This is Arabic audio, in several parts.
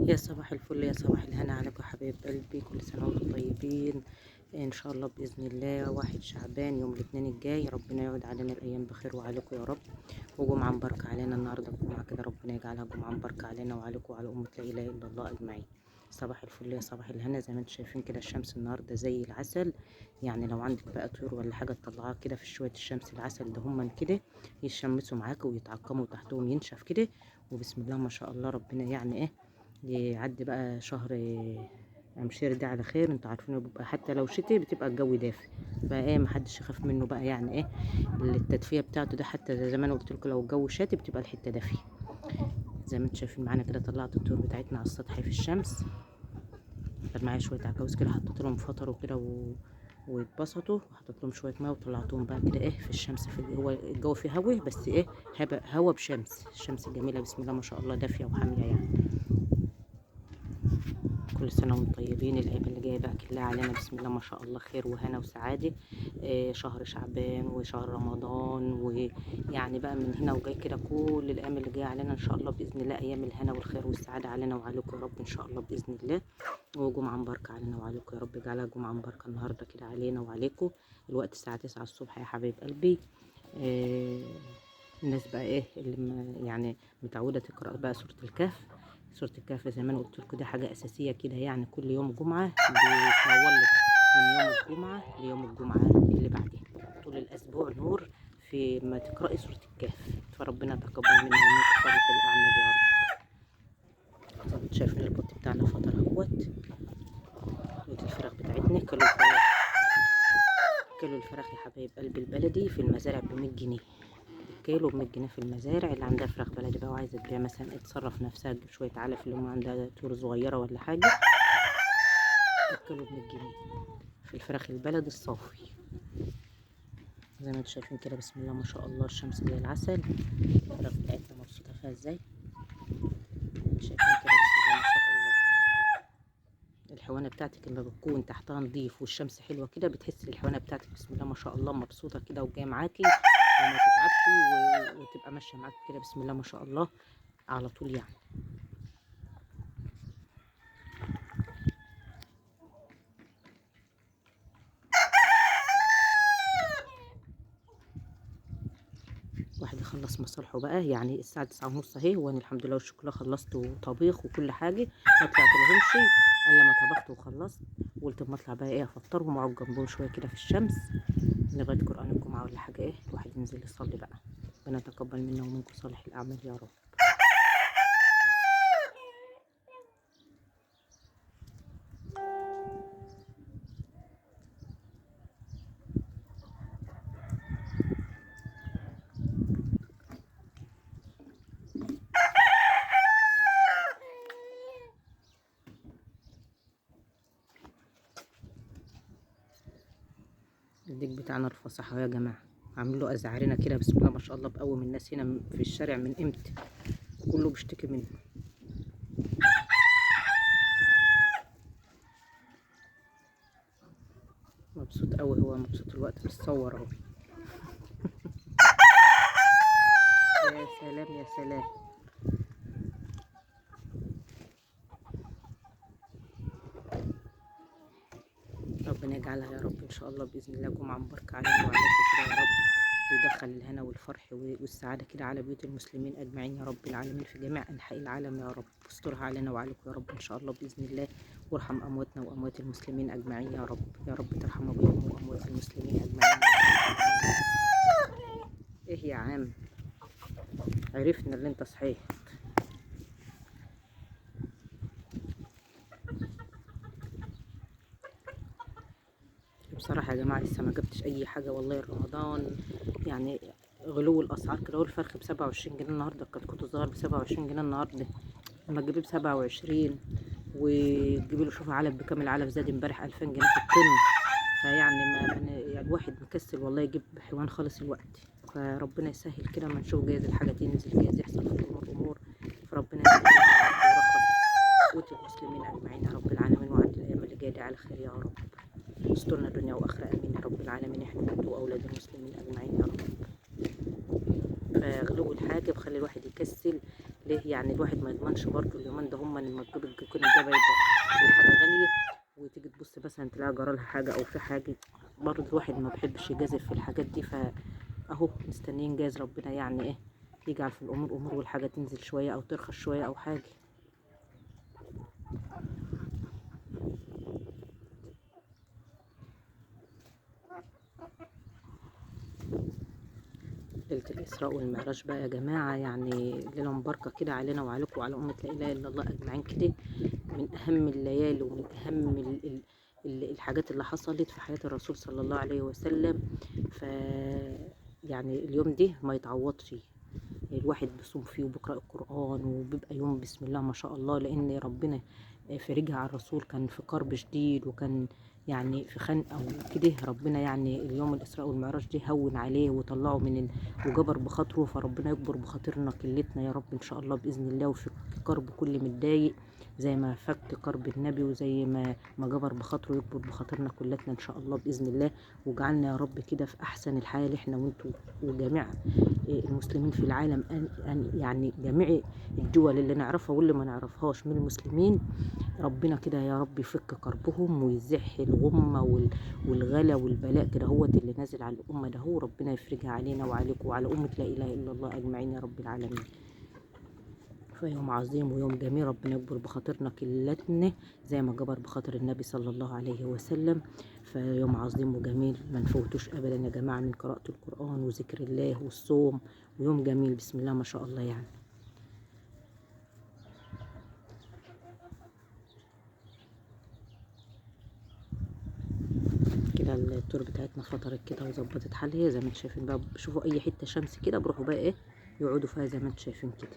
يا صباح الفل، يا صباح الهنا عليكم حبايب قلبي، كل سنة وانتم طيبين. ان شاء الله بإذن الله 1 شعبان يوم الاثنين الجاي، ربنا يعود علينا الأيام بخير وعليكم يا رب. وجمعة مباركة علينا النهاردة، الجمعة كده ربنا يجعلها جمعة مباركة علينا وعليكم وعلى أمة لا إله إلا الله أجمعين. صباح الفل يا صباح الهنا، زي ما انتم شايفين كده الشمس النهاردة زي العسل. يعني لو عندك بقى طيور ولا حاجة تطلعها كده في شوية الشمس العسل ده، هما كده يشمسوا معاكوا ويتعقموا تحتهم ينشف كده. وبسم الله ما شاء الله، ربنا يعني ايه يعدي بقى شهر امشير ده على خير. انتوا عارفين بيبقى حتى لو شتي بتبقى الجو دافي، بقى ايه محدش يخاف منه بقى، يعني ايه التدفئه بتاعته ده. حتى زي ما انا قلت لكم لو الجو شاتي بتبقى الحته دافيه. زي ما انتم شايفين معانا كده، طلعت الطيور بتاعتنا على السطح في الشمس. كان معايا شويه عكاوز كده، حطيت لهم فطر وكده واتبسطوا، وحطيت لهم شويه ميه وطلعتهم بقى كده ايه في الشمس. هو الجو فيه هوا بس ايه، هوا بشمس، الشمس الجميله بسم الله ما شاء الله دافيه وحاميه يعني. كل سنة وانتم طيبين. الأيام اللي جاية بقى كلها علينا بسم الله ما شاء الله خير وهنا وسعادة. شهر شعبان وشهر رمضان، ويعني بقى من هنا وجاي كده كل الأيام اللي جاية علينا إن شاء الله بإذن الله أيام الهنا والخير والسعادة علينا وعليكم يا رب إن شاء الله بإذن الله. وجمعة مباركة علينا وعليكم يا رب، اجعلها جمعة مباركة النهاردة كده علينا وعليكم. الوقت الساعة 9 الصبح يا حبايب قلبي. آه، الناس بقى ايه اللي يعني متعودة تقرأ بقى سورة الكهف. سورة الكهف زي ما انا قلت لكم دي حاجة أساسية كده، يعني كل يوم جمعة بتنور لك من يوم الجمعة ليوم الجمعة اللي بعديه، طول الأسبوع نور في ما تقرأي سورة الكهف. فربنا يتقبل منا ومنكم صالح الأعمال يا رب. زي ما انتم شايفين البط بتاعنا فطر اهوت، ودي الفراخ بتاعتنا. كيلو الفراخ يا حبايب قلبي البلدي في المزارع ب100 جنيه. كيلو ب100 جنيه في المزارع. اللي عندها فراخ بلدي بقى وعايزه تبيع مثلا تصرف نفسها، تجيب شويه علف اللي هم عندها طور صغيره ولا حاجه، الكيلو ب100 جنيه في الفراخ البلدي الصافي. زي ما انتم شايفين كده بسم الله ما شاء الله الشمس زي العسل. الفراخ بتاعتنا مبسوطه فيها ازاي، شايفين كده بسم الله ما شاء الله. الحوانه بتاعتك لما بتكون تحتها نضيف والشمس حلوه كده، بتحسي الحوانه بتاعتك بسم الله ما شاء الله مبسوطه كده وجايه معاكي وما تتعبش وتبقى ماشيه معاكي كده بسم الله ما شاء الله على طول يعني. واحد يخلص مصالحه بقى، يعني الساعة 9:30 اهي، وانا الحمد لله والشكر خلصت طبيخ وكل حاجة. ما طلعت لهمش الا لما طبخت وخلصت، وقلت اما اطلع بقى ايه افطرهم واقعد جنبهم شوية كده في الشمس لغاية قرآن الجمعة ولا حاجة، ايه الواحد ينزل يصلي بقى. ربنا يتقبل منا ومنكم صالح الأعمال يا رب. الديك بتاعنا رفصح اهو يا جماعة، عامل له أزعرنا كده بسم الله ما شاء الله، بقوم الناس هنا في الشارع من امتى، كله بيشتكي منه. مبسوط قوي، هو مبسوط الوقت بيتصور اهو. يا سلام يا سلام. ربنا يجعلها يا رب ان شاء الله باذن الله جمعه مباركه علينا وعليكم كده يا رب، ويدخل الهنا والفرح والسعاده كده على بيوت المسلمين اجمعين يا رب العالمين في جميع انحاء العالم يا رب. واسترها علينا وعليكم يا رب ان شاء الله باذن الله. وارحم امواتنا واموات المسلمين اجمعين يا رب، يا رب ترحم ابوهم واموات المسلمين اجمعين. ايه يا عم، عرفنا اللي انت صحيح. بصراحة يا جماعة لسه ما جبتش أي حاجة والله رمضان، يعني غلو الأسعار كده. والفرخ ب27 جنيه النهاردة، الكتكوت الصغير ب27 جنيه النهاردة، لما تجيبيه ب27 وتجيبي له شوفي علف بكام. العلف زاد امبارح 2000 جنيه في الطن. فيعني يعني الواحد مكسل والله يجيب حيوان خالص الوقت. فربنا يسهل كده، ما نشوف جايز الحاجة تنزل، جايز يحصل في الأمور. فربنا يسهل ويرخص قوت المسلمين أجمعين يا رب العالمين، وعد الأيام اللي جاية دي على خير يا رب. استرنا دنيا واخره امين يا رب العالمين، احنا وأولاد المسلمين اجمعين يا رب. فغلو الحاجة بخلي الواحد يكسل. ليه يعني الواحد ما يضمنش برضه اليومين ده هما لما تجيب يكون الجبل ده الحاجة غالية، وتيجي تبص مثلا تلاقي جرالها حاجة أو في حاجة. برضه الواحد ما بيحبش يجازف في الحاجات دي، فأهو مستنيين جايز ربنا يعني إيه يجعل في الأمور أمور والحاجة تنزل شوية أو ترخص شوية أو حاجة. ليلة الإسراء والمعراج بقى يا جماعة يعني ليلة مباركة كده علينا وعليكم وعلى أمة لا إله إلا الله أجمعين كده. من أهم الليالي ومن أهم الحاجات اللي حصلت في حياة الرسول صلى الله عليه وسلم. ف يعني اليوم ده ما يتعوضش. الواحد بيصوم فيه وبيقرأ القرآن وبيبقى يوم بسم الله ما شاء الله، لأن ربنا فرجها على الرسول كان في كرب شديد وكان يعني في خنقة وكده. ربنا يعني اليوم الإسراء والمعراج ده هون عليه وطلعه وجبر بخاطره. فربنا يكبر بخاطرنا كلتنا يا رب إن شاء الله بإذن الله، وفي كرب كل متضايق زي ما فك كرب النبي، وزي ما جبر بخاطره يكبر بخاطرنا كلتنا إن شاء الله بإذن الله. وجعلنا يا رب كده في أحسن الحال إحنا وإنتوا وجميع المسلمين في العالم، يعني جميع الدول اللي نعرفها واللي ما نعرفهاش من المسلمين. ربنا كده يا رب يفك كربهم ويزح الغمة والغلا والبلاء كده هو اللي نازل على الأمة ده، هو ربنا يفرجها علينا وعليكم وعلى أمة لا إله إلا الله أجمعين يا رب العالمين. فيوم عظيم ويوم جميل، ربنا يكبر بخاطرنا كلتنا زي ما جبر بخاطر النبي صلى الله عليه وسلم. فيوم عظيم وجميل ما نفوتوش ابدا يا جماعه من قراءه القران وذكر الله والصوم، ويوم جميل بسم الله ما شاء الله يعني. كده الطور بتاعتنا فطرت كده وظبطت حالها زي ما انتم شايفين بقى. بشوفوا اي حته شمس كده بروحوا بقى ايه يقعدوا فيها زي ما انتم شايفين كده.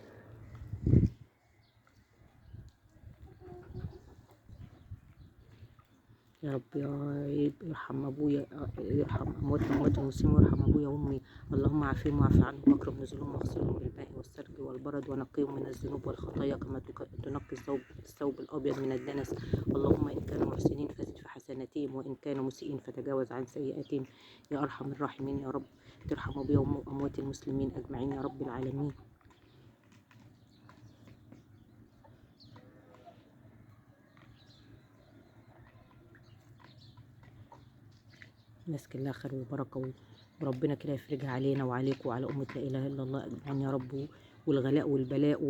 يا رب يرحم ابويا، يرحم اموات المسلمين ويرحم ابويا وامي. اللهم عافيهم واعف عنهم واكرم نزلهم واغسلهم بالماء والثلج والبرد ونقيهم من الذنوب والخطايا كما تنقي الثوب الابيض من الدنس. اللهم ان كانوا محسنين فزد في حسناتهم وان كانوا مسيئين فتجاوز عن سيئاتهم يا ارحم الراحمين. يا رب ترحم ابويا واموات المسلمين اجمعين يا رب العالمين. الناس كلها خير وبركة، وربنا كده يفرجها علينا وعليكم وعلى أمة لا إله إلا الله أجمعين يا رب. والغلاء والبلاء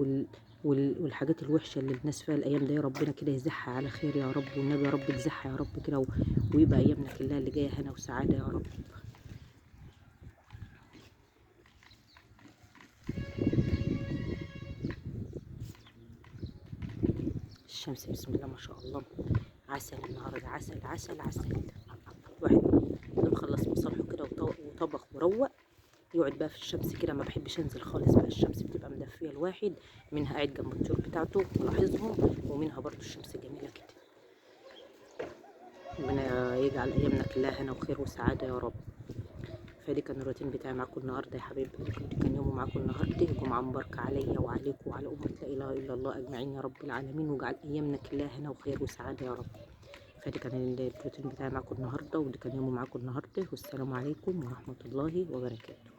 والحاجات الوحشة اللي الناس فيها الأيام دي ربنا كده يزحها على خير يا رب، والنبي يا رب تزحها يا رب كده، ويبقى أيامنا كلها اللي جاية هنا وسعادة يا رب. الشمس بسم الله ما شاء الله عسل النهارده، عسل عسل عسل. الواحد مخلص مصالحه كده وطبخ وروق يقعد بقى في الشمس كده. ما بحبش انزل خالص بقى، الشمس بتبقى مدفيه الواحد، منها قاعد جنب الطيور بتاعته ملاحظهم، ومنها برضو الشمس جميله كده. ربنا يجعل ايامنا كلها هنا وخير وسعاده يا رب. فدي كان الروتين بتاعي معاكم النهارده يا حبايب قلبي، دي كان يوم معاكم النهارده. جمعه مباركه عليا وعليكم وعلى امه لا اله الا الله اجمعين يا رب العالمين، واجعل ايامنا كلها هنا وخير وسعاده يا رب. فدي كان الروتين بتاعي معاكم النهارده، ودي كان يوم معاكم النهارده، والسلام عليكم ورحمه الله وبركاته.